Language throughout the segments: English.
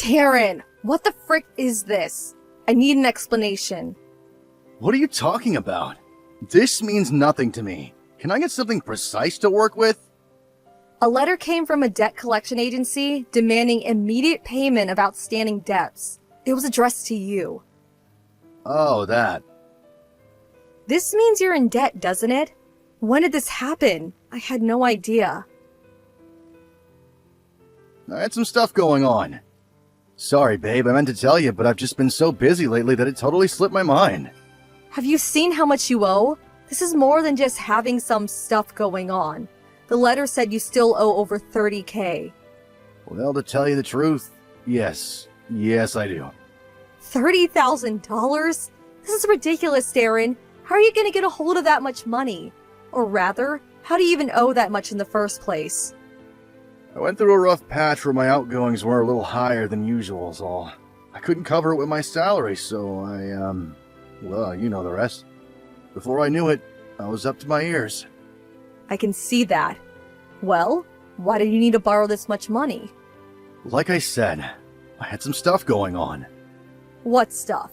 Darren, what the frick is this? I need an explanation. What are you talking about? This means nothing to me. Can I get something precise to work with? A letter came from a debt collection agency demanding immediate payment of outstanding debts. It was addressed to you. Oh, that. This means you're in debt, doesn't it? When did this happen? I had no idea. I had some stuff going on. Sorry, babe, I meant to tell you, but I've just been so busy lately that it totally slipped my mind. Have you seen how much you owe? This is more than just having some stuff going on. The letter said you still owe over $30,000. Well, to tell you the truth, yes. Yes, I do. $30,000? This is ridiculous, Darren. How are you going to get a hold of that much money? Or rather, how do you even owe that much in the first place? I went through a rough patch where my outgoings were a little higher than usual is all. I couldn't cover it with my salary, so well, you know the rest. Before I knew it, I was up to my ears. I can see that. Well, why do you need to borrow this much money? Like I said, I had some stuff going on. What stuff?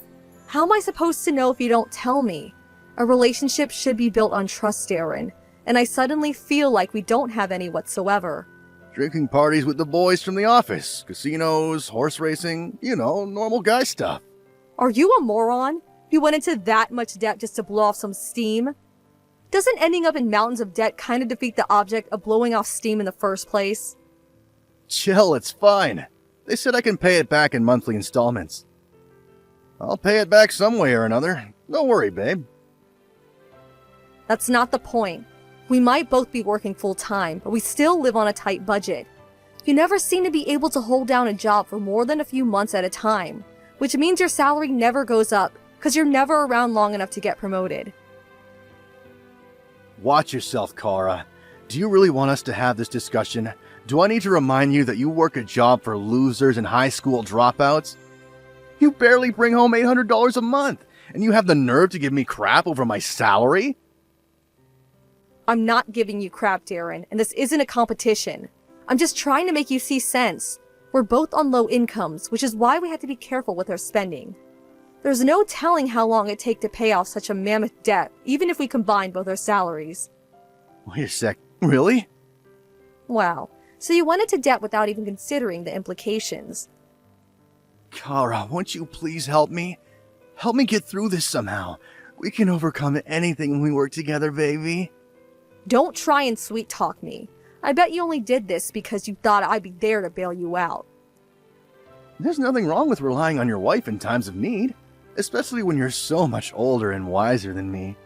How am I supposed to know if you don't tell me? A relationship should be built on trust, Darren, and I suddenly feel like we don't have any whatsoever. Drinking parties with the boys from the office, casinos, horse racing, normal guy stuff. Are you a moron? You went into that much debt just to blow off some steam? Doesn't ending up in mountains of debt kind of defeat the object of blowing off steam in the first place? Chill, it's fine. They said I can pay it back in monthly installments. I'll pay it back some way or another. Don't worry, babe. That's not the point. We might both be working full-time, but we still live on a tight budget. You never seem to be able to hold down a job for more than a few months at a time, which means your salary never goes up because you're never around long enough to get promoted. Watch yourself, Kara. Do you really want us to have this discussion? Do I need to remind you that you work a job for losers and high school dropouts? You barely bring home $800 a month, and you have the nerve to give me crap over my salary? I'm not giving you crap, Darren, and this isn't a competition. I'm just trying to make you see sense. We're both on low incomes, which is why we have to be careful with our spending. There's no telling how long it'd take to pay off such a mammoth debt, even if we combine both our salaries. Wait a sec, really? Wow, so you went into debt without even considering the implications. Kara, won't you please help me? Help me get through this somehow. We can overcome anything when we work together, baby. Don't try and sweet-talk me. I bet you only did this because you thought I'd be there to bail you out. There's nothing wrong with relying on your wife in times of need, especially when you're so much older and wiser than me.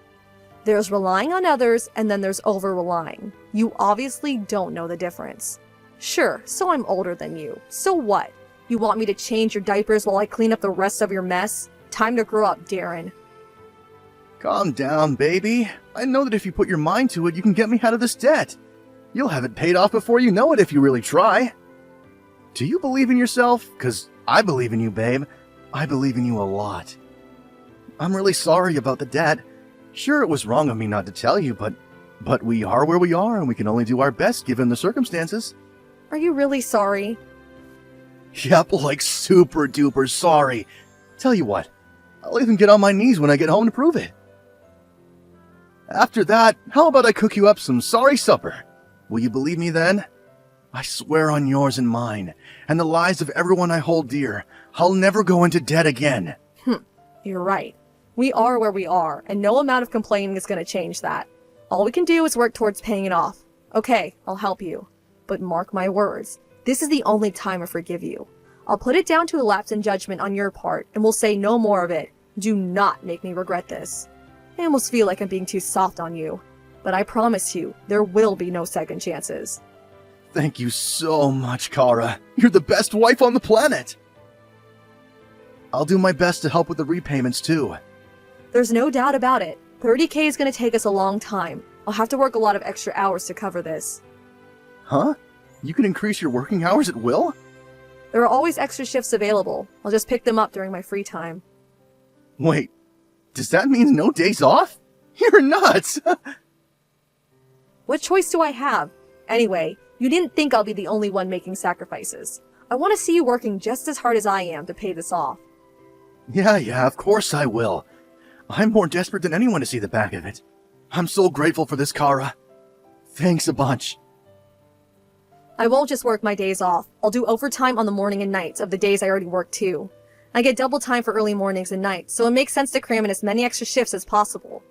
There's relying on others, and then there's over-relying. You obviously don't know the difference. Sure, so I'm older than you. So what? You want me to change your diapers while I clean up the rest of your mess? Time to grow up, Darren. Calm down, baby. I know that if you put your mind to it, you can get me out of this debt. You'll have it paid off before you know it if you really try. Do you believe in yourself? 'Cause I believe in you, babe. I believe in you a lot. I'm really sorry about the debt. Sure, it was wrong of me not to tell you, but we are where we are, and we can only do our best given the circumstances. Are you really sorry? Yep, like super duper sorry. Tell you what, I'll even get on my knees when I get home to prove it. After that, how about I cook you up some sorry supper? Will you believe me then? I swear on yours and mine, and the lives of everyone I hold dear, I'll never go into debt again. You're right. We are where we are, and no amount of complaining is going to change that. All we can do is work towards paying it off. Okay, I'll help you. But mark my words, this is the only time I forgive you. I'll put it down to a lapse in judgment on your part, and we'll say no more of it. Do not make me regret this. I almost feel like I'm being too soft on you, but I promise you, there will be no second chances. Thank you so much, Kara. You're the best wife on the planet. I'll do my best to help with the repayments, too. There's no doubt about it. $30,000 is going to take us a long time. I'll have to work a lot of extra hours to cover this. Huh? You can increase your working hours at will? There are always extra shifts available. I'll just pick them up during my free time. Wait, does that mean no days off? You're nuts! What choice do I have? Anyway, you didn't think I'll be the only one making sacrifices. I want to see you working just as hard as I am to pay this off. Yeah, of course I will. I'm more desperate than anyone to see the back of it. I'm so grateful for this, Kara. Thanks a bunch. I won't just work my days off. I'll do overtime on the morning and nights of the days I already work too. I get double time for early mornings and nights, so it makes sense to cram in as many extra shifts as possible.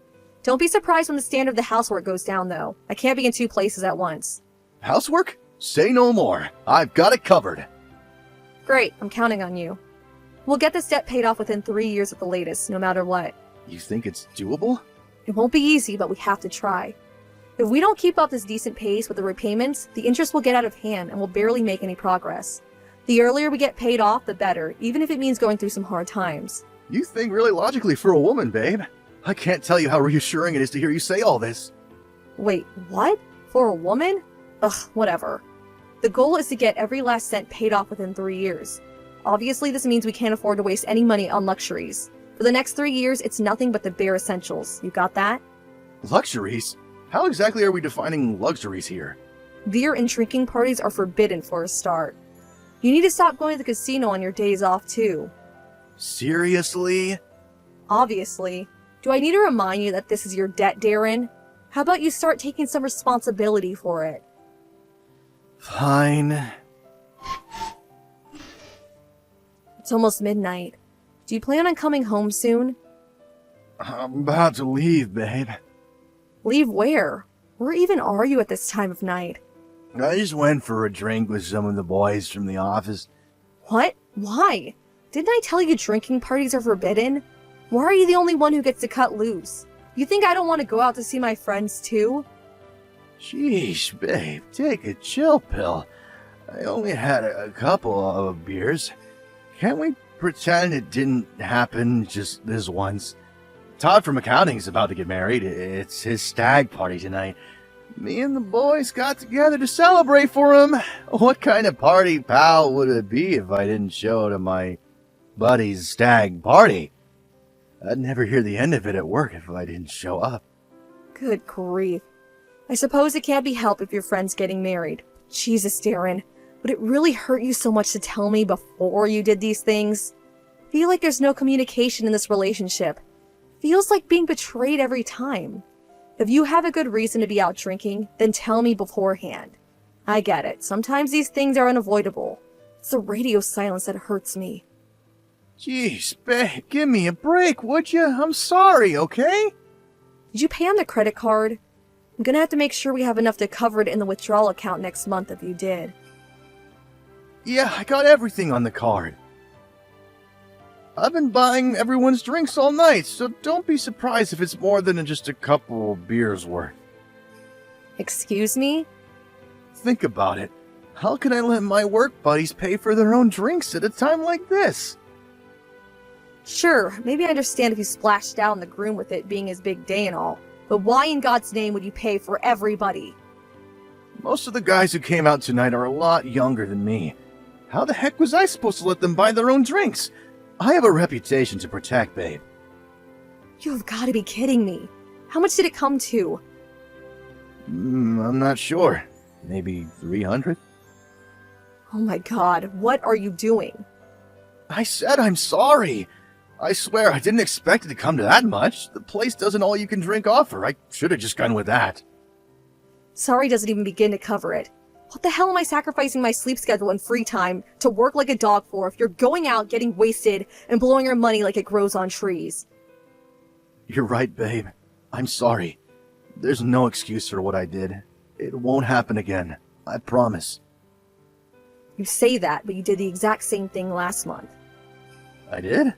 Don't be surprised when the standard of the housework goes down, though. I can't be in 2 places at once. Housework? Say no more. I've got it covered. Great, I'm counting on you. We'll get this debt paid off within 3 years at the latest, no matter what. You think it's doable? It won't be easy, but we have to try. If we don't keep up this decent pace with the repayments, the interest will get out of hand and we'll barely make any progress. The earlier we get paid off, the better, even if it means going through some hard times. You think really logically for a woman, babe. I can't tell you how reassuring it is to hear you say all this. Wait, what? For a woman? Ugh, whatever. The goal is to get every last cent paid off within 3 years. Obviously, this means we can't afford to waste any money on luxuries. For the next 3 years, it's nothing but the bare essentials. You got that? Luxuries? How exactly are we defining luxuries here? Beer and drinking parties are forbidden for a start. You need to stop going to the casino on your days off, too. Seriously? Obviously. Do I need to remind you that this is your debt, Darren? How about you start taking some responsibility for it? Fine. It's almost midnight. Do you plan on coming home soon? I'm about to leave, babe. Leave where? Where even are you at this time of night? I just went for a drink with some of the boys from the office. What? Why? Didn't I tell you drinking parties are forbidden? Why are you the only one who gets to cut loose? You think I don't want to go out to see my friends too? Sheesh, babe, take a chill pill. I only had a couple of beers. Can't we pretend it didn't happen just this once? Todd from accounting's about to get married. It's his stag party tonight. Me and the boys got together to celebrate for him. What kind of party pal would it be if I didn't show to my buddy's stag party? I'd never hear the end of it at work if I didn't show up. Good grief. I suppose it can't be helped if your friend's getting married. Jesus, Darren. Would it really hurt you so much to tell me before you did these things? Feel like there's no communication in this relationship. Feels like being betrayed every time. If you have a good reason to be out drinking, then tell me beforehand. I get it. Sometimes these things are unavoidable. It's the radio silence that hurts me. Jeez, babe, give me a break, would you? I'm sorry, okay? Did you pay on the credit card? I'm gonna have to make sure we have enough to cover it in the withdrawal account next month if you did. Yeah, I got everything on the card. I've been buying everyone's drinks all night, so don't be surprised if it's more than just a couple beers worth. Excuse me? Think about it. How can I let my work buddies pay for their own drinks at a time like this? Sure, maybe I understand if you splashed out on the groom with it being his big day and all, but why in God's name would you pay for everybody? Most of the guys who came out tonight are a lot younger than me. How the heck was I supposed to let them buy their own drinks? I have a reputation to protect, babe. You've got to be kidding me. How much did it come to? I'm not sure. Maybe 300? Oh my God, what are you doing? I said I'm sorry. I swear I didn't expect it to come to that much. The place does an all-you-can-drink offer. I should have just gone with that. Sorry doesn't even begin to cover it. What the hell am I sacrificing my sleep schedule and free time to work like a dog for if you're going out, getting wasted, and blowing your money like it grows on trees? You're right, babe. I'm sorry. There's no excuse for what I did. It won't happen again. I promise. You say that, but you did the exact same thing last month. I did?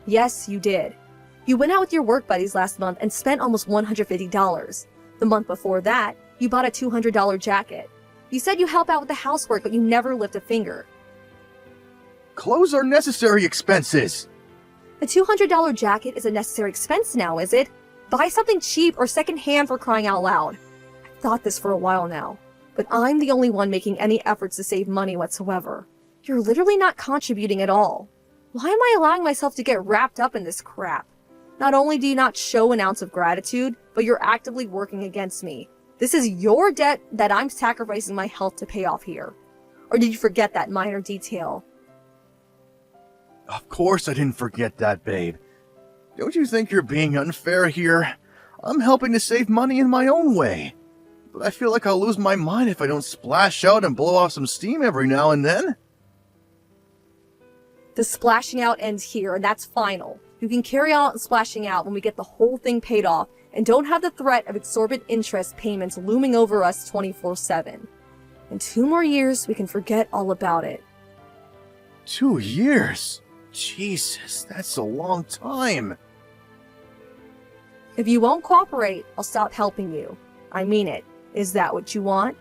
Yes, you did. You went out with your work buddies last month and spent almost $150. The month before that, you bought a $200 jacket. You said you help out with the housework, but you never lift a finger. Clothes are necessary expenses. A $200 jacket is a necessary expense now, is it? Buy something cheap or secondhand for crying out loud. I've thought this for a while now, but I'm the only one making any efforts to save money whatsoever. You're literally not contributing at all. Why am I allowing myself to get wrapped up in this crap? Not only do you not show an ounce of gratitude, but you're actively working against me. This is your debt that I'm sacrificing my health to pay off here. Or did you forget that minor detail? Of course I didn't forget that, babe. Don't you think you're being unfair here? I'm helping to save money in my own way. But I feel like I'll lose my mind if I don't splash out and blow off some steam every now and then. The splashing out ends here, and that's final. You can carry on splashing out when we get the whole thing paid off and don't have the threat of exorbitant interest payments looming over us 24/7. In 2 more years, we can forget all about it. 2 years? Jesus, that's a long time. If you won't cooperate, I'll stop helping you. I mean it. Is that what you want?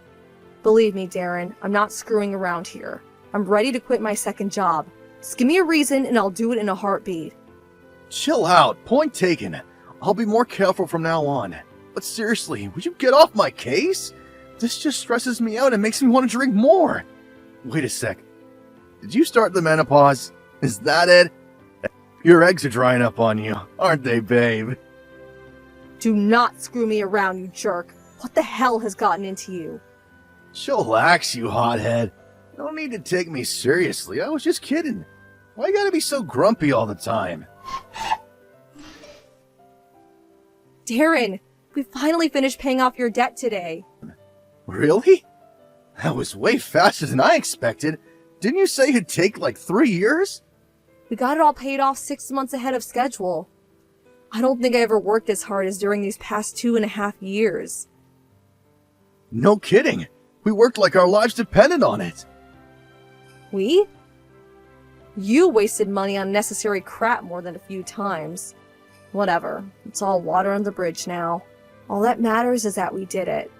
Believe me, Darren, I'm not screwing around here. I'm ready to quit my second job. Just give me a reason and I'll do it in a heartbeat. Chill out, point taken. I'll be more careful from now on. But seriously, would you get off my case? This just stresses me out and makes me want to drink more. Wait a sec. Did you start the menopause? Is that it? Your eggs are drying up on you, aren't they, babe? Do not screw me around, you jerk. What the hell has gotten into you? Chillax, you hothead. No need to take me seriously. I was just kidding. Why you gotta be so grumpy all the time? Darren, we finally finished paying off your debt today. Really? That was way faster than I expected. Didn't you say it'd take like 3 years? We got it all paid off 6 months ahead of schedule. I don't think I ever worked as hard as during these past 2.5 years. No kidding. We worked like our lives depended on it. We? You wasted money on necessary crap more than a few times. Whatever. It's all water on the bridge now. All that matters is that we did it.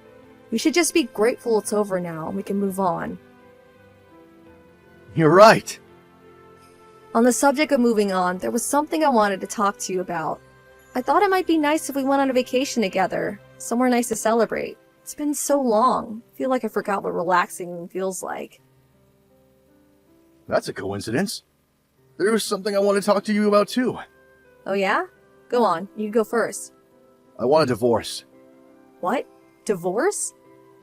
We should just be grateful it's over now and we can move on. You're right. On the subject of moving on, there was something I wanted to talk to you about. I thought it might be nice if we went on a vacation together. Somewhere nice to celebrate. It's been so long. I feel like I forgot what relaxing feels like. That's a coincidence. There was something I want to talk to you about too. Oh yeah? Go on. You go first. I want a divorce. What? Divorce?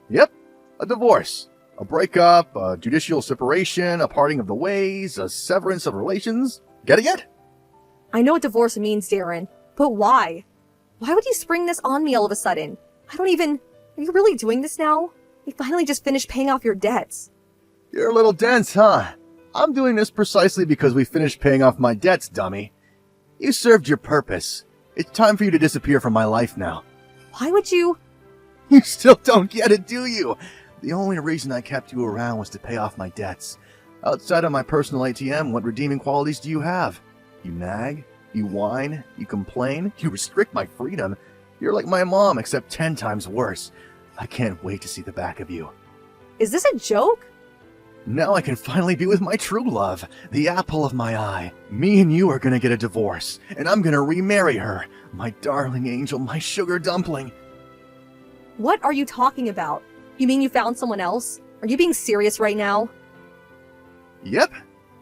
Yep, a divorce. A breakup, a judicial separation, a parting of the ways, a severance of relations. Get it yet? I know what divorce means, Darren. But why? Why would you spring this on me all of a sudden? Are you really doing this now? We finally just finished paying off your debts. You're a little dense, huh? I'm doing this precisely because we finished paying off my debts, dummy. You served your purpose. It's time for you to disappear from my life now. Why would you? You still don't get it, do you? The only reason I kept you around was to pay off my debts. Outside of my personal ATM, what redeeming qualities do you have? You nag? You whine? You complain? You restrict my freedom? You're like my mom, except 10 times worse. I can't wait to see the back of you. Is this a joke? Now I can finally be with my true love, the apple of my eye. Me and you are gonna get a divorce, and I'm gonna remarry her. My darling angel, my sugar dumpling. What are you talking about? You mean you found someone else? Are you being serious right now? Yep,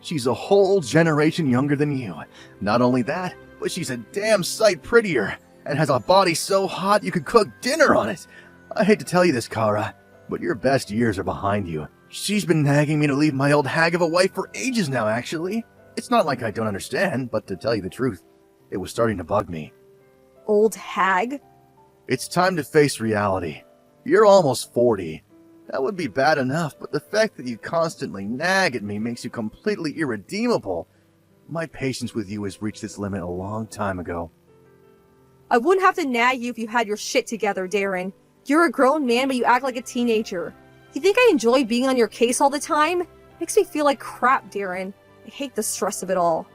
she's a whole generation younger than you. Not only that, but she's a damn sight prettier, and has a body so hot you could cook dinner on it. I hate to tell you this, Kara, but your best years are behind you. She's been nagging me to leave my old hag of a wife for ages now, actually. It's not like I don't understand, but to tell you the truth, it was starting to bug me. Old hag? It's time to face reality. You're almost 40. That would be bad enough, but the fact that you constantly nag at me makes you completely irredeemable. My patience with you has reached its limit a long time ago. I wouldn't have to nag you if you had your shit together, Darren. You're a grown man, but you act like a teenager. You think I enjoy being on your case all the time? Makes me feel like crap, Darren. I hate the stress of it all.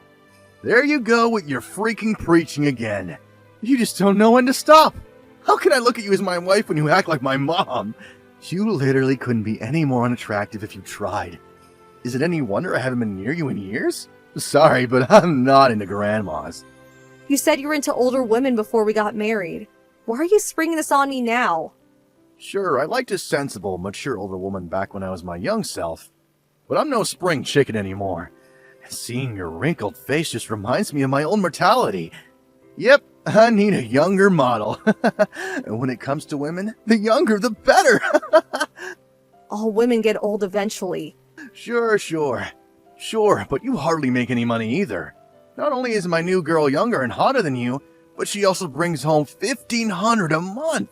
There you go with your freaking preaching again. You just don't know when to stop. How can I look at you as my wife when you act like my mom? You literally couldn't be any more unattractive if you tried. Is it any wonder I haven't been near you in years? Sorry, but I'm not into grandmas. You said you were into older women before we got married. Why are you springing this on me now? Sure, I liked a sensible, mature older woman back when I was my young self. But I'm no spring chicken anymore. Seeing your wrinkled face just reminds me of my own mortality. Yep, I need a younger model. And when it comes to women, the younger the better. All women get old eventually. Sure, but you hardly make any money either. Not only is my new girl younger and hotter than you, but she also brings home $1,500 a month.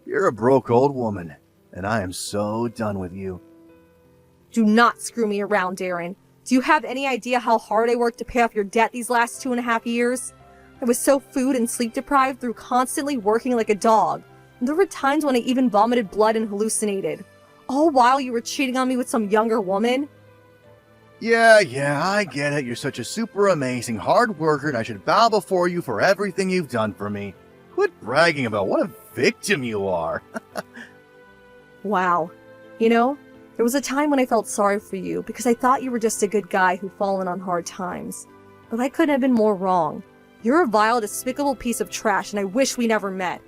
You're a broke old woman, and I am so done with you. Do not screw me around, Darren. Do you have any idea how hard I worked to pay off your debt these last 2.5 years? I was so food and sleep deprived through constantly working like a dog. And there were times when I even vomited blood and hallucinated. All while you were cheating on me with some younger woman? Yeah, I get it. You're such a super amazing hard worker, and I should bow before you for everything you've done for me. Quit bragging about what a victim you are. Wow. You know, there was a time when I felt sorry for you because I thought you were just a good guy who'd fallen on hard times. But I couldn't have been more wrong. You're a vile, despicable piece of trash, and I wish we never met.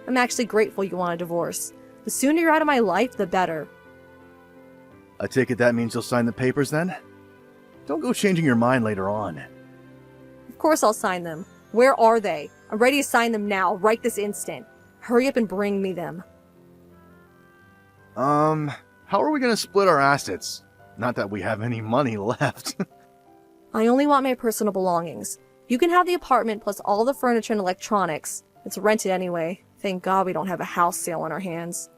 I'm actually grateful you want a divorce. The sooner you're out of my life, the better. I take it that means you'll sign the papers then? Don't go changing your mind later on. Of course I'll sign them. Where are they? I'm ready to sign them now, right this instant. Hurry up and bring me them. How are we gonna split our assets? Not that we have any money left. I only want my personal belongings. You can have the apartment plus all the furniture and electronics. It's rented anyway. Thank God we don't have a house sale on our hands.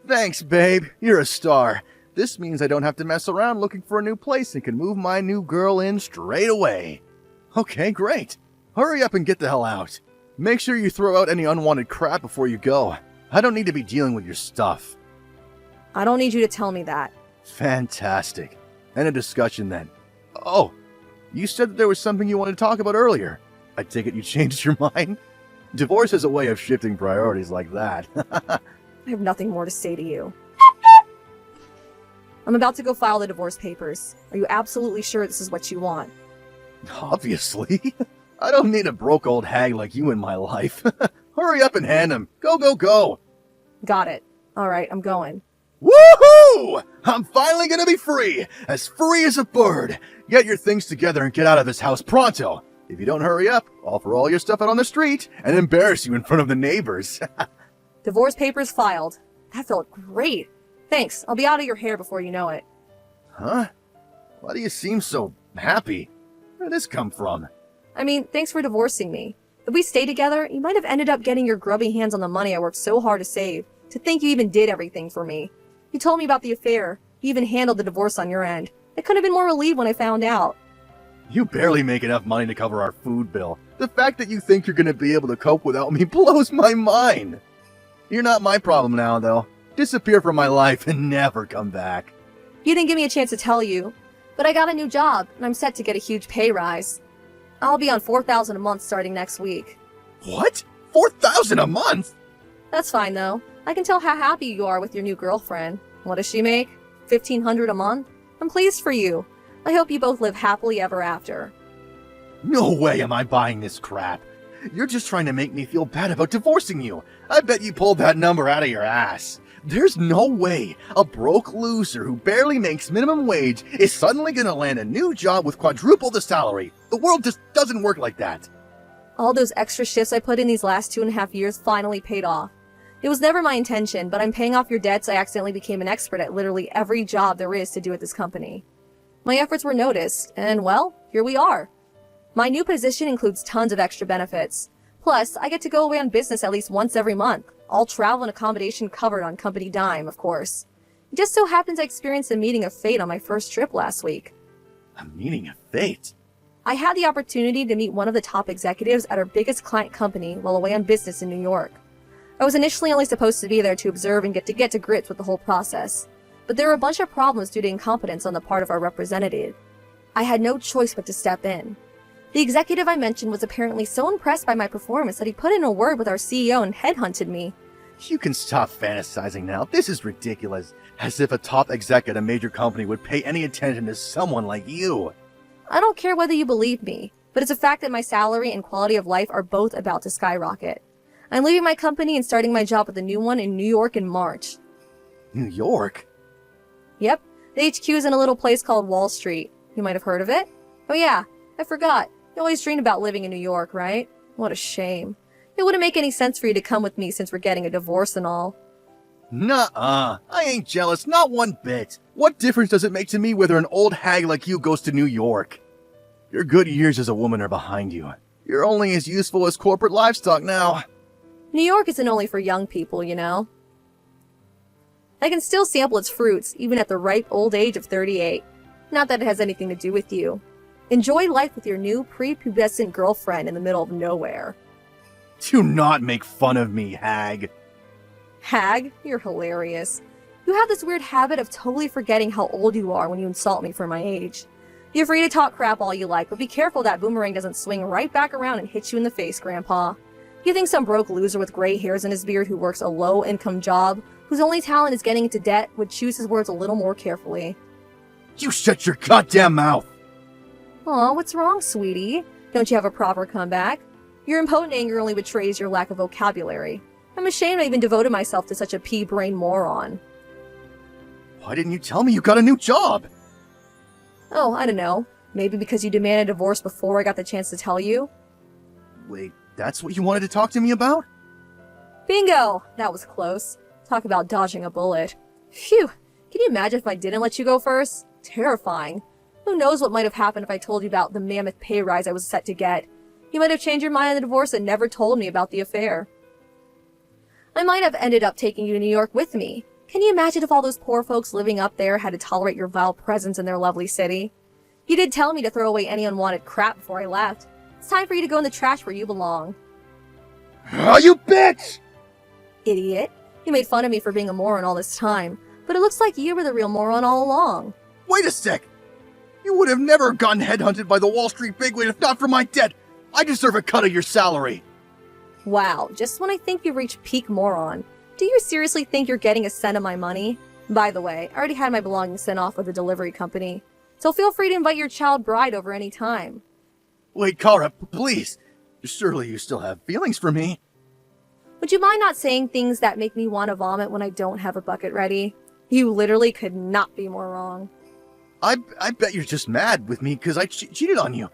Thanks, babe. You're a star. This means I don't have to mess around looking for a new place and can move my new girl in straight away. Okay, great. Hurry up and get the hell out. Make sure you throw out any unwanted crap before you go. I don't need to be dealing with your stuff. I don't need you to tell me that. Fantastic. End of discussion then. Oh, you said that there was something you wanted to talk about earlier. I take it you changed your mind? Divorce is a way of shifting priorities like that. I have nothing more to say to you. I'm about to go file the divorce papers. Are you absolutely sure this is what you want? Obviously. I don't need a broke old hag like you in my life. Hurry up and hand them. Go. Got it. Alright, I'm going. Woohoo! I'm finally gonna be free as a bird. Get your things together and get out of this house pronto. If you don't hurry up, I'll throw all your stuff out on the street and embarrass you in front of the neighbors. Divorce papers filed. That felt great. Thanks. I'll be out of your hair before you know it. Huh? Why do you seem so happy? Where did this come from? I mean, thanks for divorcing me. If we stayed together, you might have ended up getting your grubby hands on the money I worked so hard to save. To think you even did everything for me. You told me about the affair. You even handled the divorce on your end. I couldn't have been more relieved when I found out. You barely make enough money to cover our food bill. The fact that you think you're gonna be able to cope without me blows my mind. You're not my problem now, though. Disappear from my life and never come back. You didn't give me a chance to tell you, but I got a new job, and I'm set to get a huge pay rise. I'll be on $4,000 a month starting next week. What? $4,000 a month? That's fine, though. I can tell how happy you are with your new girlfriend. What does she make? $1,500 a month? I'm pleased for you. I hope you both live happily ever after. No way am I buying this crap. You're just trying to make me feel bad about divorcing you. I bet you pulled that number out of your ass. There's no way a broke loser who barely makes minimum wage is suddenly gonna land a new job with quadruple the salary. The world just doesn't work like that. All those extra shifts I put in these last 2.5 years finally paid off. It was never my intention, but I'm paying off your debts. I accidentally became an expert at literally every job there is to do at this company. My efforts were noticed, and well, here we are. My new position includes tons of extra benefits. Plus, I get to go away on business at least once every month. All travel and accommodation covered on company dime, of course. It just so happens I experienced a meeting of fate on my first trip last week. A meeting of fate? I had the opportunity to meet one of the top executives at our biggest client company while away on business in New York. I was initially only supposed to be there to observe and get to grips with the whole process. But there were a bunch of problems due to incompetence on the part of our representative. I had no choice but to step in. The executive I mentioned was apparently so impressed by my performance that he put in a word with our CEO and headhunted me. You can stop fantasizing now. This is ridiculous. As if a top exec at a major company would pay any attention to someone like you. I don't care whether you believe me, but it's a fact that my salary and quality of life are both about to skyrocket. I'm leaving my company and starting my job with a new one in New York in March. New York? Yep, the HQ is in a little place called Wall Street. You might have heard of it? Oh yeah, I forgot. You always dreamed about living in New York, right? What a shame. It wouldn't make any sense for you to come with me since we're getting a divorce and all. Nuh-uh. I ain't jealous, not one bit. What difference does it make to me whether an old hag like you goes to New York? Your good years as a woman are behind you. You're only as useful as corporate livestock now. New York isn't only for young people, you know. I can still sample its fruits, even at the ripe old age of 38. Not that it has anything to do with you. Enjoy life with your new prepubescent girlfriend in the middle of nowhere. Do not make fun of me, hag. Hag, you're hilarious. You have this weird habit of totally forgetting how old you are when you insult me for my age. You're free to talk crap all you like, but be careful that boomerang doesn't swing right back around and hit you in the face, Grandpa. You think some broke loser with gray hairs in his beard who works a low-income job, whose only talent is getting into debt, would choose his words a little more carefully. You shut your goddamn mouth! Aw, what's wrong, sweetie? Don't you have a proper comeback? Your impotent anger only betrays your lack of vocabulary. I'm ashamed I even devoted myself to such a pea-brain moron. Why didn't you tell me you got a new job? Oh, I don't know. Maybe because you demanded a divorce before I got the chance to tell you? Wait, that's what you wanted to talk to me about? Bingo! That was close. Talk about dodging a bullet. Phew! Can you imagine if I didn't let you go first? Terrifying. Who knows what might have happened if I told you about the mammoth pay rise I was set to get. You might have changed your mind on the divorce and never told me about the affair. I might have ended up taking you to New York with me. Can you imagine if all those poor folks living up there had to tolerate your vile presence in their lovely city? You did tell me to throw away any unwanted crap before I left. It's time for you to go in the trash where you belong. Oh, you bitch! Idiot. You made fun of me for being a moron all this time, but it looks like you were the real moron all along. Wait a sec! You would have never gotten headhunted by the Wall Street bigwig if not for my debt! I deserve a cut of your salary! Wow, just when I think you've reached peak moron. Do you seriously think you're getting a cent of my money? By the way, I already had my belongings sent off with the delivery company, so feel free to invite your child bride over any time. Wait, Kara, please! Surely you still have feelings for me? Would you mind not saying things that make me want to vomit when I don't have a bucket ready? You literally could not be more wrong. I bet you're just mad with me because I cheated on you.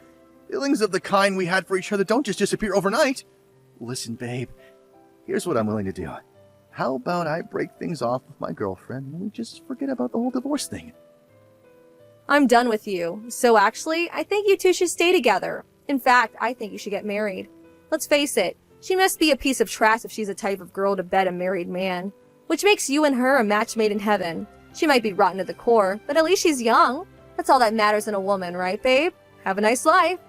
Feelings of the kind we had for each other don't just disappear overnight. Listen, babe, here's what I'm willing to do. How about I break things off with my girlfriend and we just forget about the whole divorce thing? I'm done with you. So actually, I think you two should stay together. In fact, I think you should get married. Let's face it, she must be a piece of trash if she's the type of girl to bed a married man. Which makes you and her a match made in heaven. She might be rotten to the core, but at least she's young. That's all that matters in a woman, right, babe? Have a nice life.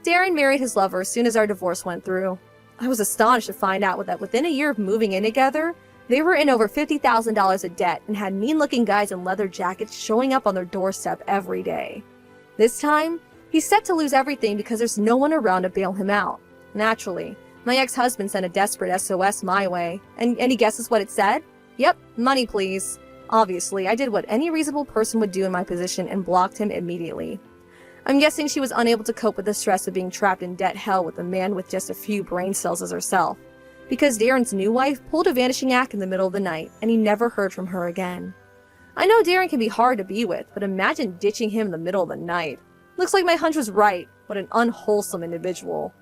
Darren married his lover as soon as our divorce went through. I was astonished to find out that within a year of moving in together, they were in over $50,000 of debt and had mean-looking guys in leather jackets showing up on their doorstep every day. This time, he's set to lose everything because there's no one around to bail him out. Naturally, my ex-husband sent a desperate SOS my way, and any guesses what it said? Yep, money please. Obviously, I did what any reasonable person would do in my position and blocked him immediately. I'm guessing she was unable to cope with the stress of being trapped in debt hell with a man with just a few brain cells as herself, because Darren's new wife pulled a vanishing act in the middle of the night, and he never heard from her again. I know Darren can be hard to be with, but imagine ditching him in the middle of the night. Looks like my hunch was right. What an unwholesome individual.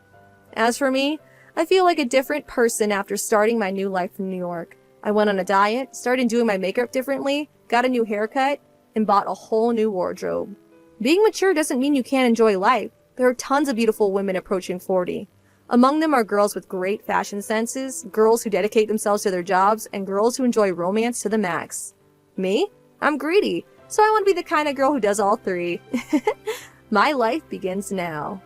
As for me, I feel like a different person after starting my new life in New York. I went on a diet, started doing my makeup differently, got a new haircut, and bought a whole new wardrobe. Being mature doesn't mean you can't enjoy life. There are tons of beautiful women approaching 40. Among them are girls with great fashion senses, girls who dedicate themselves to their jobs, and girls who enjoy romance to the max. Me? I'm greedy, so I want to be the kind of girl who does all three. My life begins now.